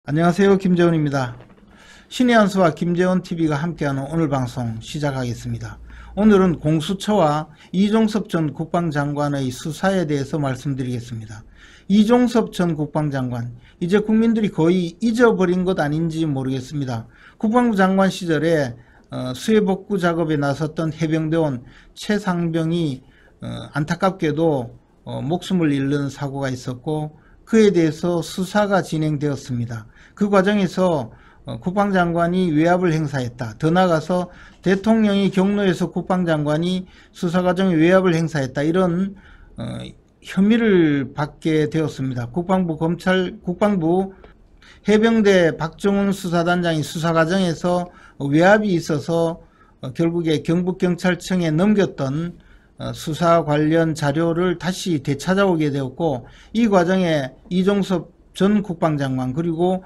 안녕하세요, 김재원입니다. 신의 한수와 김재원TV가 함께하는 오늘 방송 시작하겠습니다. 오늘은 공수처와 이종섭 전 국방장관의 수사에 대해서 말씀드리겠습니다. 이종섭 전 국방장관, 이제 국민들이 거의 잊어버린 것 아닌지 모르겠습니다. 국방부 장관 시절에 수해복구 작업에 나섰던 해병대원 최상병이 안타깝게도 목숨을 잃는 사고가 있었고, 그에 대해서 수사가 진행되었습니다. 그 과정에서 국방장관이 외압을 행사했다. 더 나아가서 대통령이 경로에서 국방장관이 수사 과정에 외압을 행사했다. 이런 혐의를 받게 되었습니다. 국방부 해병대 박정훈 수사단장이 수사 과정에서 외압이 있어서 결국에 경북경찰청에 넘겼던 수사 관련 자료를 다시 되찾아오게 되었고, 이 과정에 이종섭 전 국방장관 그리고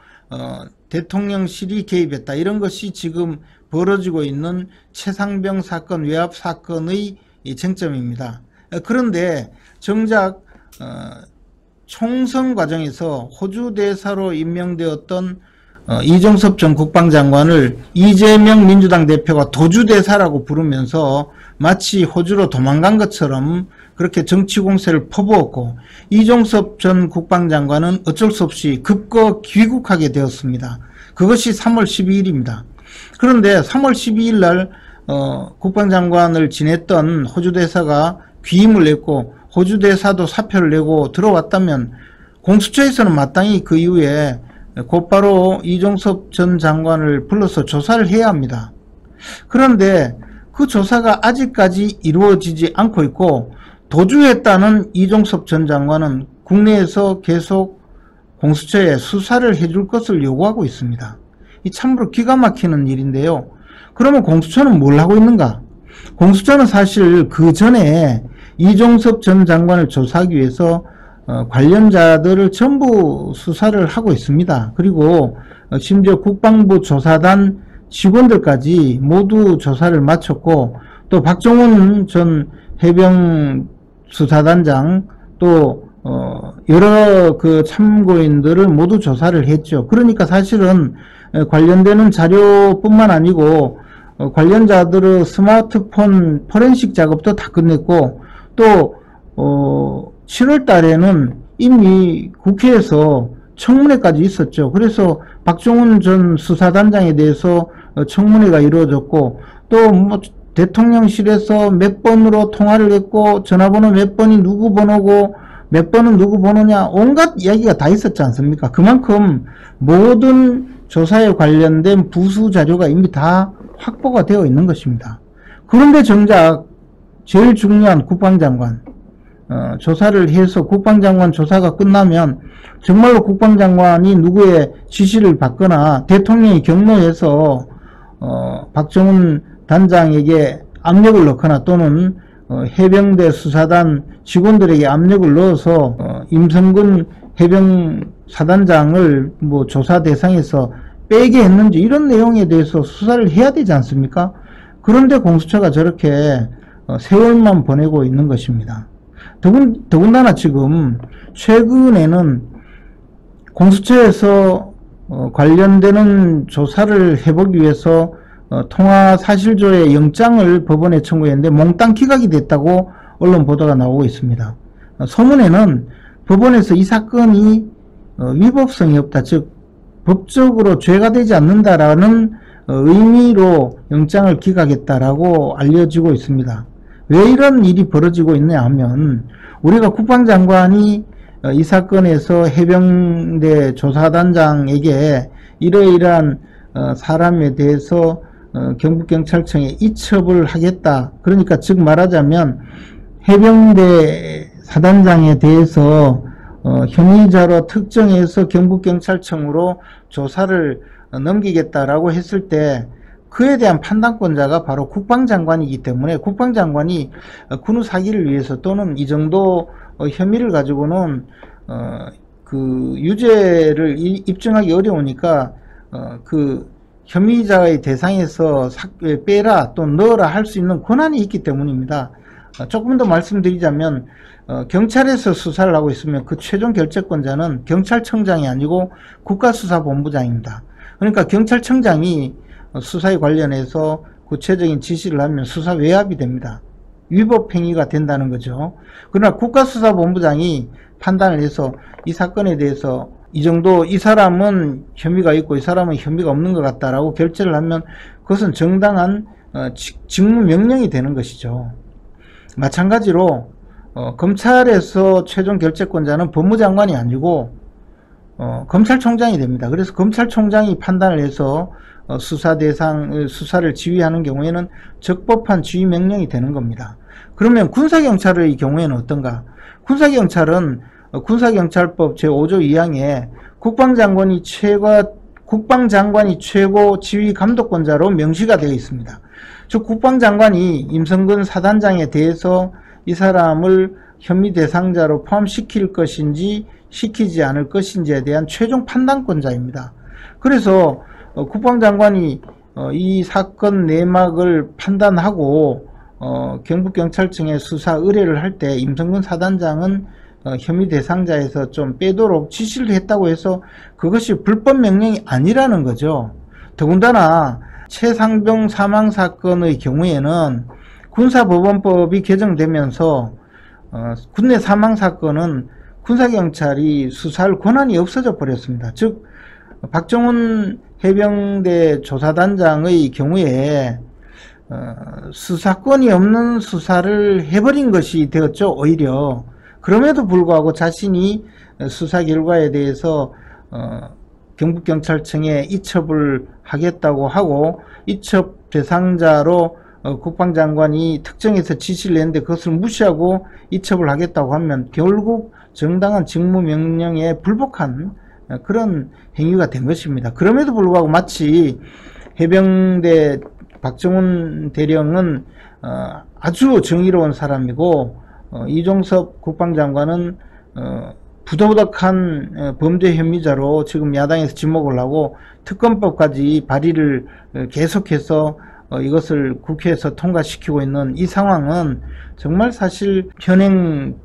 대통령실이 개입했다. 이런 것이 지금 벌어지고 있는 최상병 사건, 외압 사건의 쟁점입니다. 그런데 정작 총선 과정에서 호주 대사로 임명되었던 이종섭 전 국방장관을 이재명 민주당 대표가 도주대사라고 부르면서 마치 호주로 도망간 것처럼 그렇게 정치 공세를 퍼부었고, 이종섭 전 국방장관은 어쩔 수 없이 급거 귀국하게 되었습니다. 그것이 3월 12일입니다. 그런데 3월 12일 날 국방장관을 지냈던 호주 대사가 귀임을 냈고, 호주 대사도 사표를 내고 들어왔다면 공수처에서는 마땅히 그 이후에 곧바로 이종섭 전 장관을 불러서 조사를 해야 합니다. 그런데 그 조사가 아직까지 이루어지지 않고 있고, 도주했다는 이종섭 전 장관은 국내에서 계속 공수처에 수사를 해줄 것을 요구하고 있습니다. 이 참으로 기가 막히는 일인데요. 그러면 공수처는 뭘 하고 있는가? 공수처는 사실 그 전에 이종섭 전 장관을 조사하기 위해서 관련자들을 전부 수사를 하고 있습니다. 그리고 심지어 국방부 조사단 직원들까지 모두 조사를 마쳤고, 또 박정훈 전 해병 수사단장 또 여러 그 참고인들을 모두 조사를 했죠. 그러니까 사실은 관련되는 자료뿐만 아니고 관련자들의 스마트폰 포렌식 작업도 다 끝냈고, 또 7월 달에는 이미 국회에서 청문회까지 있었죠. 그래서 박정훈 전 수사단장에 대해서 청문회가 이루어졌고, 또 뭐 대통령실에서 몇 번으로 통화를 했고, 전화번호 몇 번이 누구 번호고 몇 번은 누구 번호냐, 온갖 이야기가 다 있었지 않습니까? 그만큼 모든 조사에 관련된 부수 자료가 이미 다 확보가 되어 있는 것입니다. 그런데 정작 제일 중요한 국방장관 조사를 해서 국방장관 조사가 끝나면 정말로 국방장관이 누구의 지시를 받거나 대통령이 경로해서 박정훈 단장에게 압력을 넣거나 또는 해병대 수사단 직원들에게 압력을 넣어서 임성근 해병 사단장을 뭐 조사 대상에서 빼게 했는지, 이런 내용에 대해서 수사를 해야 되지 않습니까? 그런데 공수처가 저렇게 세월만 보내고 있는 것입니다. 더군다나 지금 최근에는 공수처에서 관련되는 조사를 해보기 위해서 통화 사실조회 영장을 법원에 청구했는데 몽땅 기각이 됐다고 언론 보도가 나오고 있습니다. 소문에는 법원에서 이 사건이 위법성이 없다, 즉 법적으로 죄가 되지 않는다라는 의미로 영장을 기각했다라고 알려지고 있습니다. 왜 이런 일이 벌어지고 있냐 하면, 우리가 국방장관이 이 사건에서 해병대 조사단장에게 이러이러한 사람에 대해서 경북경찰청에 이첩을 하겠다, 그러니까 즉 말하자면 해병대 사단장에 대해서 혐의자로 특정해서 경북경찰청으로 조사를 넘기겠다라고 했을 때, 그에 대한 판단권자가 바로 국방장관이기 때문에 국방장관이 군우 사기를 위해서 또는 이 정도 혐의를 가지고는 그 유죄를 입증하기 어려우니까 그 혐의자의 대상에서 빼라 또 넣어라 할 수 있는 권한이 있기 때문입니다. 조금 더 말씀드리자면 경찰에서 수사를 하고 있으면 그 최종 결재권자는 경찰청장이 아니고 국가수사본부장입니다. 그러니까 경찰청장이 수사에 관련해서 구체적인 지시를 하면 수사 외압이 됩니다. 위법 행위가 된다는 거죠. 그러나 국가수사본부장이 판단을 해서 이 사건에 대해서 이 정도, 이 사람은 혐의가 있고 이 사람은 혐의가 없는 것 같다라고 결재를 하면 그것은 정당한 직무명령이 되는 것이죠. 마찬가지로 검찰에서 최종 결재권자는 법무장관이 아니고 검찰총장이 됩니다. 그래서 검찰총장이 판단을 해서 수사를 지휘하는 경우에는 적법한 지휘명령이 되는 겁니다. 그러면 군사경찰의 경우에는 어떤가? 군사경찰은 군사경찰법 제5조 2항에 국방장관이 최고 지휘 감독권자로 명시가 되어 있습니다. 즉 국방장관이 임성근 사단장에 대해서 이 사람을 혐의 대상자로 포함시킬 것인지 시키지 않을 것인지에 대한 최종 판단권자입니다. 그래서 국방장관이 이 사건 내막을 판단하고 경북경찰청에 수사 의뢰를 할 때 임성근 사단장은 혐의 대상자에서 좀 빼도록 지시를 했다고 해서 그것이 불법 명령이 아니라는 거죠. 더군다나 최상병 사망 사건의 경우에는 군사법원법이 개정되면서 군내 사망 사건은 군사경찰이 수사할 권한이 없어져 버렸습니다. 즉 박정훈 해병대 조사단장의 경우에 수사권이 없는 수사를 해버린 것이 되었죠. 오히려 그럼에도 불구하고 자신이 수사 결과에 대해서 경북경찰청에 이첩을 하겠다고 하고 이첩 대상자로 국방장관이 특정해서 지시를 했는데 그것을 무시하고 이첩을 하겠다고 하면 결국 정당한 직무명령에 불복한 그런 행위가 된 것입니다. 그럼에도 불구하고 마치 해병대 박정훈 대령은 아주 정의로운 사람이고 이종섭 국방장관은 부도덕한 범죄 혐의자로 지금 야당에서 지목을 하고 특검법까지 발의를 계속해서 이것을 국회에서 통과시키고 있는 이 상황은 정말 사실 현행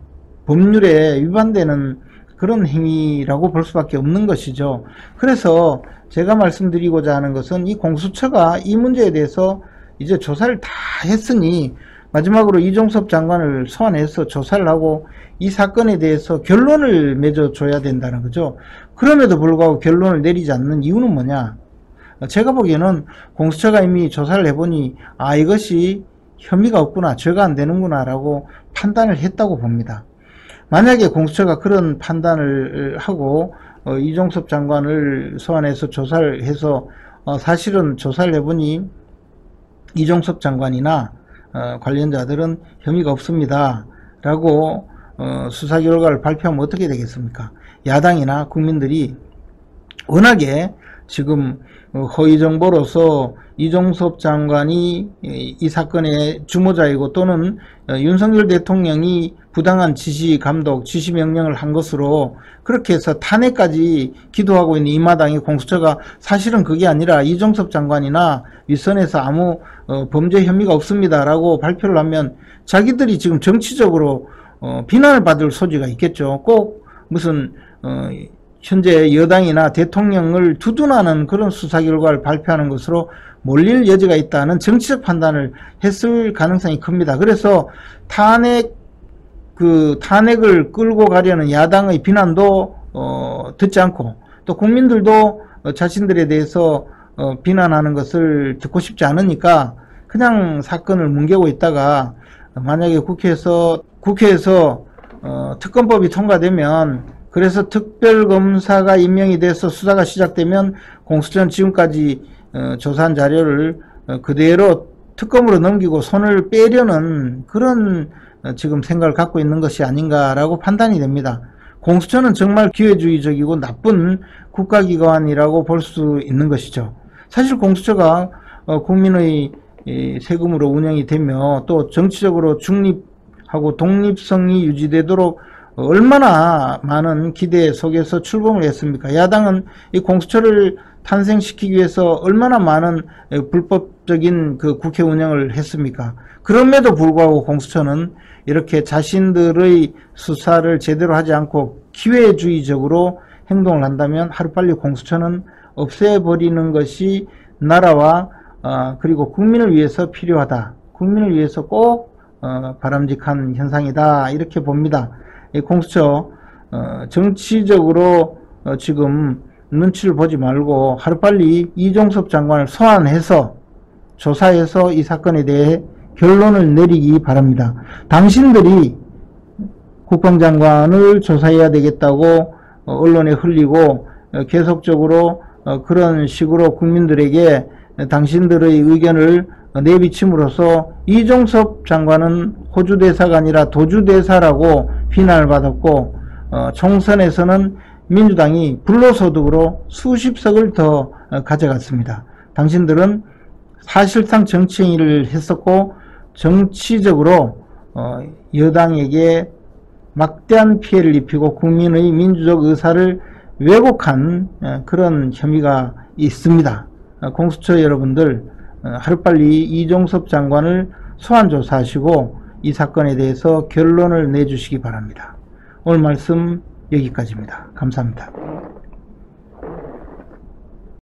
법률에 위반되는 그런 행위라고 볼 수밖에 없는 것이죠. 그래서 제가 말씀드리고자 하는 것은 이 공수처가 이 문제에 대해서 이제 조사를 다 했으니 마지막으로 이종섭 장관을 소환해서 조사를 하고 이 사건에 대해서 결론을 맺어줘야 된다는 거죠. 그럼에도 불구하고 결론을 내리지 않는 이유는 뭐냐? 제가 보기에는 공수처가 이미 조사를 해보니 이것이 혐의가 없구나, 죄가 안 되는구나 라고 판단을 했다고 봅니다. 만약에 공수처가 그런 판단을 하고 이종섭 장관을 소환해서 조사를 해서 사실은 조사를 해보니 이종섭 장관이나 관련자들은 혐의가 없습니다 라고 수사 결과를 발표하면 어떻게 되겠습니까? 야당이나 국민들이 워낙에 지금 허위 정보로서 이종섭 장관이 이 사건의 주모자이고 또는 윤석열 대통령이 부당한 지시 감독, 지시 명령을 한 것으로 그렇게 해서 탄핵까지 기도하고 있는 이 마당에 공수처가 사실은 그게 아니라 이종섭 장관이나 윗선에서 아무 범죄 혐의가 없습니다라고 발표를 하면 자기들이 지금 정치적으로 비난을 받을 소지가 있겠죠. 꼭 무슨 현재 여당이나 대통령을 두둔하는 그런 수사 결과를 발표하는 것으로 몰릴 여지가 있다는 정치적 판단을 했을 가능성이 큽니다. 그래서 탄핵을 끌고 가려는 야당의 비난도 듣지 않고 또 국민들도 자신들에 대해서 비난하는 것을 듣고 싶지 않으니까 그냥 사건을 뭉개고 있다가 만약에 국회에서 특검법이 통과되면 그래서 특별검사가 임명이 돼서 수사가 시작되면 공수처는 지금까지 조사한 자료를 그대로 특검으로 넘기고 손을 빼려는 그런 지금 생각을 갖고 있는 것이 아닌가라고 판단이 됩니다. 공수처는 정말 기회주의적이고 나쁜 국가기관이라고 볼 수 있는 것이죠. 사실 공수처가 국민의 세금으로 운영이 되며 또 정치적으로 중립하고 독립성이 유지되도록 얼마나 많은 기대 속에서 출범을 했습니까? 야당은 이 공수처를 탄생시키기 위해서 얼마나 많은 불법 적인 그 국회 운영을 했습니까? 그럼에도 불구하고 공수처는 이렇게 자신들의 수사를 제대로 하지 않고 기회주의적으로 행동을 한다면 하루빨리 공수처는 없애버리는 것이 나라와 그리고 국민을 위해서 필요하다. 국민을 위해서 꼭 바람직한 현상이다. 이렇게 봅니다. 이 공수처 정치적으로 지금 눈치를 보지 말고 하루빨리 이종섭 장관을 소환해서 조사해서 이 사건에 대해 결론을 내리기 바랍니다. 당신들이 국방장관을 조사해야 되겠다고 언론에 흘리고 계속적으로 그런 식으로 국민들에게 당신들의 의견을 내비침으로써 이종섭 장관은 호주 대사가 아니라 도주 대사라고 비난을 받았고 총선에서는 민주당이 불로소득으로 수십 석을 더 가져갔습니다. 당신들은 사실상 정치행위를 했었고 정치적으로 여당에게 막대한 피해를 입히고 국민의 민주적 의사를 왜곡한 그런 혐의가 있습니다. 공수처 여러분들 하루빨리 이종섭 장관을 소환조사하시고 이 사건에 대해서 결론을 내주시기 바랍니다. 오늘 말씀 여기까지입니다. 감사합니다.